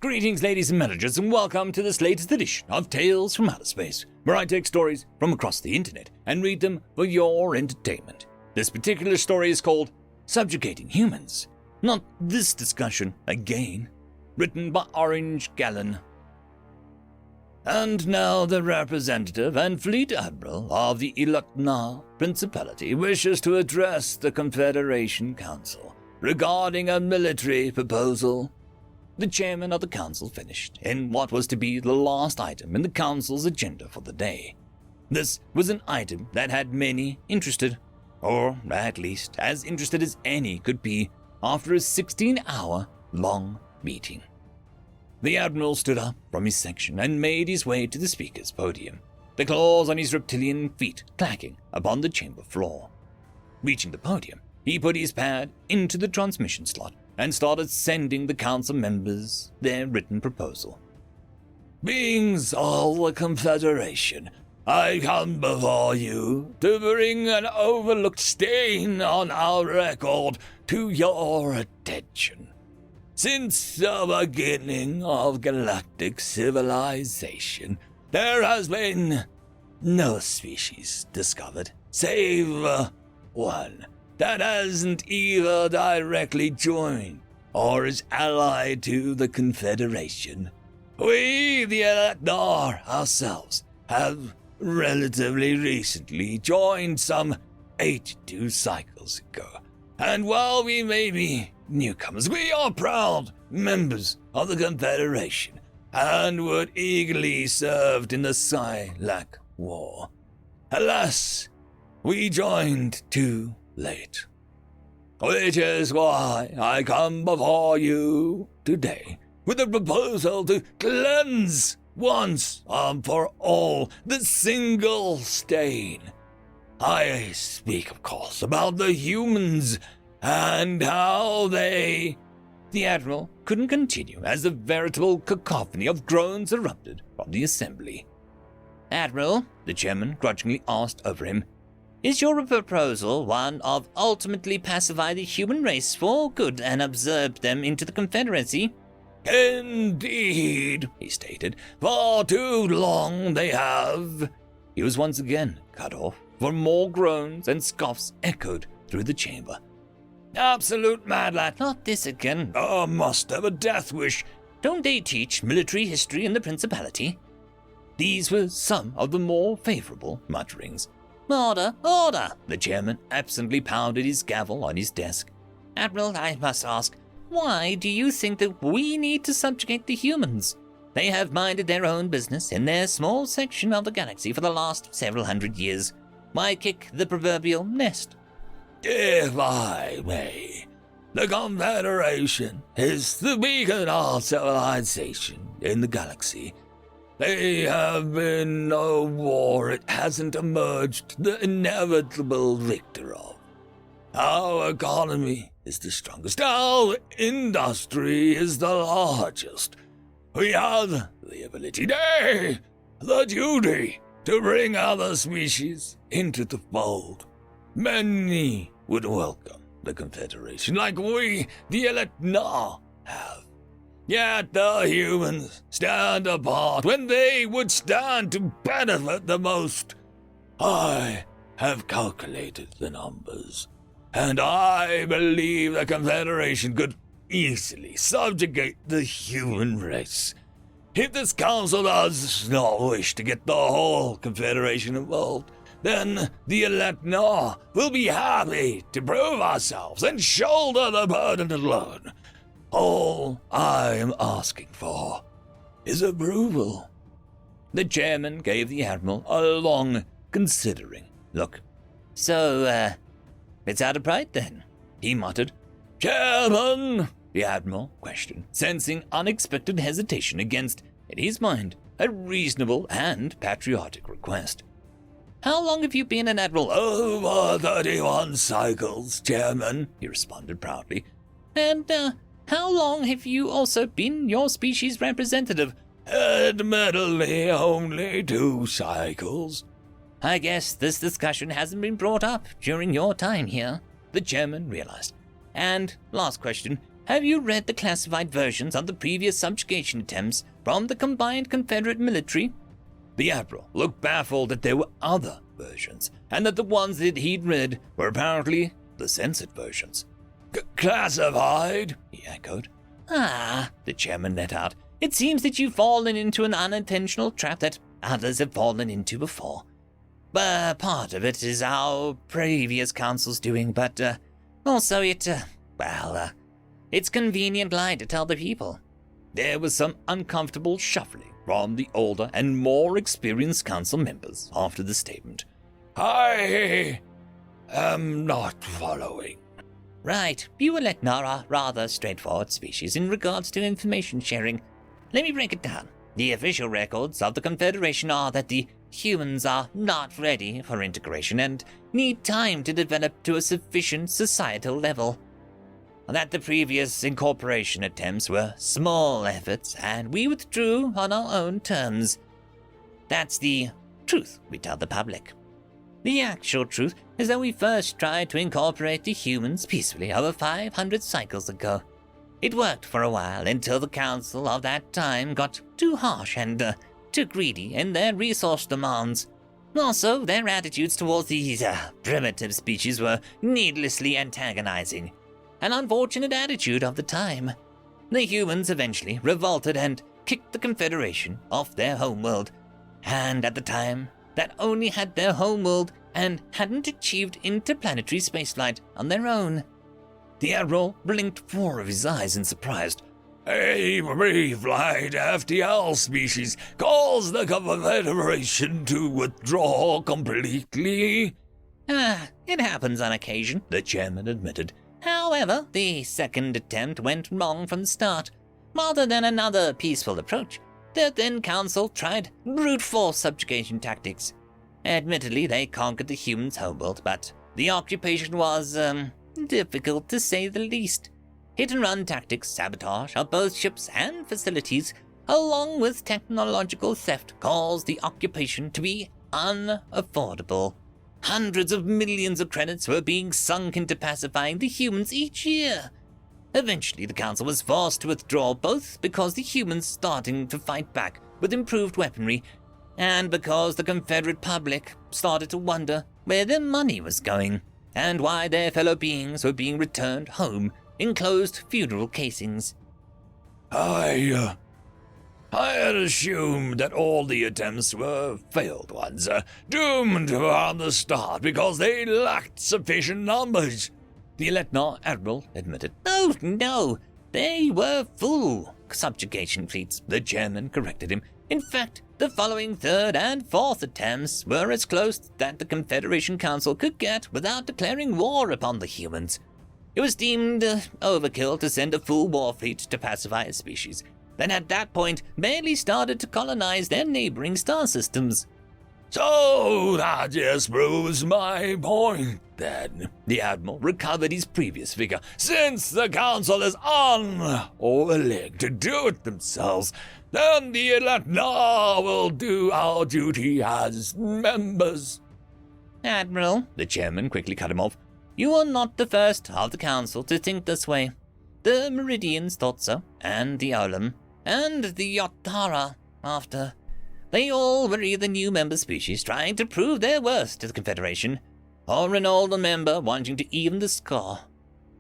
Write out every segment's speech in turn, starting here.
Greetings, ladies and managers, and welcome to this latest edition of Tales from Outer Space, where I take stories from across the internet and read them for your entertainment. This particular story is called Subjugating Humans. Not this discussion again. Written by Orange Gallon. And now the representative and fleet admiral of the Ilutna Principality wishes to address the Confederation Council regarding a military proposal. The chairman of the council finished in what was to be the last item in the council's agenda for the day. This was an item that had many interested, or at least as interested as any could be after a 16-hour-long meeting. The admiral stood up from his section and made his way to the speaker's podium, the claws on his reptilian feet clacking upon the chamber floor. Reaching the podium, he put his pad into the transmission slot and started sending the council members their written proposal. Beings of the Confederation, I come before you to bring an overlooked stain on our record to your attention. Since the beginning of galactic civilization, there has been no species discovered, save one that hasn't either directly joined or is allied to the Confederation. We, the Elecnar ourselves, have relatively recently joined some 82 cycles ago, and while we may be newcomers, we are proud members of the Confederation and would eagerly served in the Psylach War. Alas, we joined too late. Which is why I come before you today with a proposal to cleanse once and for all the single stain. I speak, of course, about the humans and how they... The admiral couldn't continue as a veritable cacophony of groans erupted from the assembly. Admiral, the chairman grudgingly asked over him, is your proposal one of ultimately pacify the human race for good and absorb them into the Confederacy? Indeed, he stated. For too long they have. He was once again cut off, for more groans and scoffs echoed through the chamber. Absolute mad lad, not this again. Oh, must have a death wish. Don't they teach military history in the Principality? These were some of the more favorable mutterings. Order, order! The chairman absently pounded his gavel on his desk. Admiral, I must ask, why do you think that we need to subjugate the humans? They have minded their own business in their small section of the galaxy for the last several hundred years. Why kick the proverbial nest? If I may, the Confederation is the beacon of civilization in the galaxy. They have been no war it hasn't emerged the inevitable victor of. Our economy is the strongest. Our industry is the largest. We have the ability, nay, the duty, to bring other species into the fold. Many would welcome the Confederation like we, the Elecnar, have. Yet the humans stand apart when they would stand to benefit the most. I have calculated the numbers, and I believe the Confederation could easily subjugate the human race. If this council does not wish to get the whole Confederation involved, then the Elecnar will be happy to prove ourselves and shoulder the burden alone. All I am asking for is approval. The chairman gave the admiral a long, considering look. So, it's out of pride then, he muttered. Chairman, the admiral questioned, sensing unexpected hesitation against, in his mind, a reasonable and patriotic request. How long have you been an admiral? Over 31 cycles, Chairman, he responded proudly. And, how long have you also been your species representative? Admittedly, only 2 cycles. I guess this discussion hasn't been brought up during your time here, the chairman realized. And, last question, have you read the classified versions of the previous subjugation attempts from the combined Confederate military? The Admiral looked baffled that there were other versions, and that the ones that he'd read were apparently the censored versions. Classified? He echoed. Ah, the chairman let out. It seems that you've fallen into an unintentional trap that others have fallen into before. But part of it is our previous council's doing, but also it's convenient lie to tell the people. There was some uncomfortable shuffling from the older and more experienced council members after the statement. I am not following. Right, you and Letnar are rather straightforward species in regards to information sharing. Let me break it down. The official records of the Confederation are that the humans are not ready for integration and need time to develop to a sufficient societal level. That the previous incorporation attempts were small efforts and we withdrew on our own terms. That's the truth we tell the public. The actual truth is that we first tried to incorporate the humans peacefully over 500 cycles ago. It worked for a while until the council of that time got too harsh and too greedy in their resource demands. Also, their attitudes towards these primitive species were needlessly antagonizing. An unfortunate attitude of the time. The humans eventually revolted and kicked the Confederation off their homeworld, and at the time, that only had their homeworld and hadn't achieved interplanetary spaceflight on their own. The Admiral blinked 4 of his eyes in surprise. A pre-flight FTL species calls the Confederation to withdraw completely. It happens on occasion, the chairman admitted. However, the second attempt went wrong from the start. Rather than another peaceful approach, the then council tried brute force subjugation tactics. Admittedly, they conquered the humans' homeworld, but the occupation was, difficult to say the least. Hit-and-run tactics, sabotage of both ships and facilities, along with technological theft, caused the occupation to be unaffordable. Hundreds of millions of credits were being sunk into pacifying the humans each year. Eventually, the council was forced to withdraw, both because the humans starting to fight back with improved weaponry, and because the Confederate public started to wonder where their money was going, and why their fellow beings were being returned home in closed funeral casings. I had assumed that all the attempts were failed ones, doomed from the start because they lacked sufficient numbers, the Eletnar Admiral admitted. Oh, no, they were full subjugation fleets, the chairman corrected him. In fact, the following third and fourth attempts were as close that the Confederation Council could get without declaring war upon the humans. It was deemed overkill to send a full war fleet to pacify a species, then at that point barely started to colonize their neighboring star systems. So that just proves my point, then. The Admiral recovered his previous figure. Since the Council is unwilling to do it themselves, then the Eletnar will do our duty as members. Admiral, the chairman quickly cut him off, you are not the first of the Council to think this way. The Meridians thought so, and the Olam, and the Yotara after. They all were either new member species trying to prove their worth to the Confederation, or an older member wanting to even the score.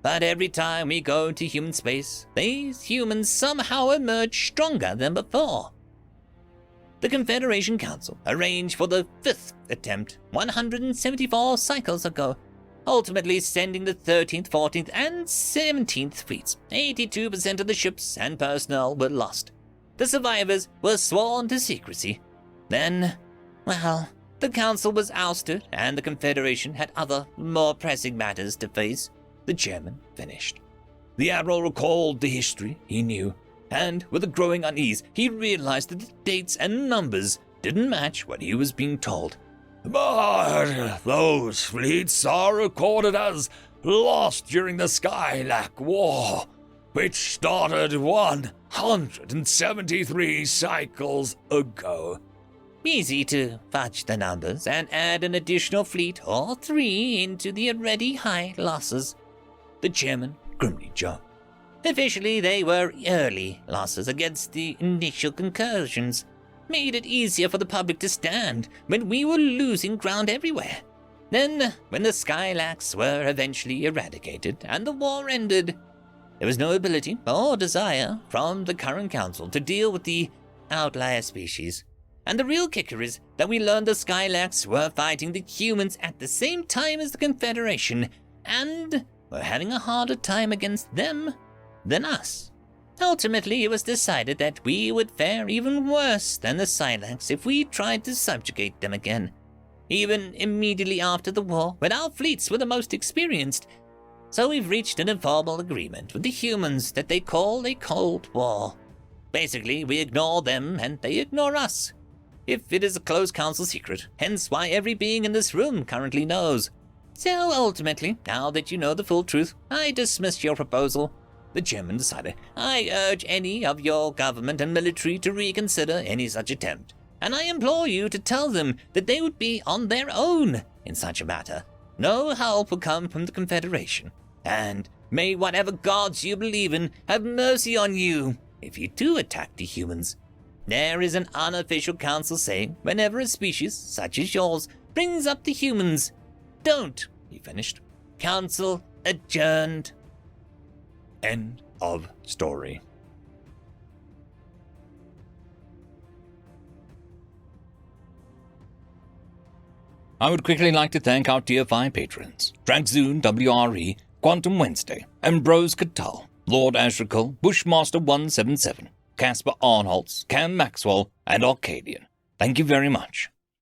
But every time we go to human space, these humans somehow emerge stronger than before. The Confederation Council arranged for the 5th attempt 174 cycles ago, ultimately sending the 13th, 14th, and 17th fleets. 82% of the ships and personnel were lost. The survivors were sworn to secrecy. Then, well, the Council was ousted and the Confederation had other, more pressing matters to face. The chairman finished. The Admiral recalled the history he knew, and with a growing unease, he realized that the dates and numbers didn't match what he was being told. But those fleets are recorded as lost during the Skylac War, which started 173 cycles ago. Easy to fudge the numbers and add an additional fleet or 3 into the already high losses. The chairman grimly joked. Officially, they were early losses against the initial concursions. Made it easier for the public to stand when we were losing ground everywhere. Then, when the Skylax were eventually eradicated and the war ended, there was no ability or desire from the current council to deal with the outlier species. And the real kicker is that we learned the Skylax were fighting the humans at the same time as the Confederation, and were having a harder time against them than us. Ultimately, it was decided that we would fare even worse than the Skylax if we tried to subjugate them again. Even immediately after the war, when our fleets were the most experienced. So we've reached an informal agreement with the humans that they call a Cold War. Basically, we ignore them and they ignore us. If it is a closed council secret, hence why every being in this room currently knows. So ultimately, now that you know the full truth, I dismiss your proposal. The chairman decided, I urge any of your government and military to reconsider any such attempt. And I implore you to tell them that they would be on their own in such a matter. No help will come from the Confederation. And may whatever gods you believe in have mercy on you if you do attack the humans. There is an unofficial council saying whenever a species, such as yours, brings up the humans, don't, he finished. Council adjourned. End of story. I would quickly like to thank our Tier 5 patrons, Dragzoon WRE, Quantum Wednesday, Ambrose Cattell, Lord Ashrakal, Bushmaster 177, Casper Arnholtz, Cam Maxwell, and Arcadian. Thank you very much.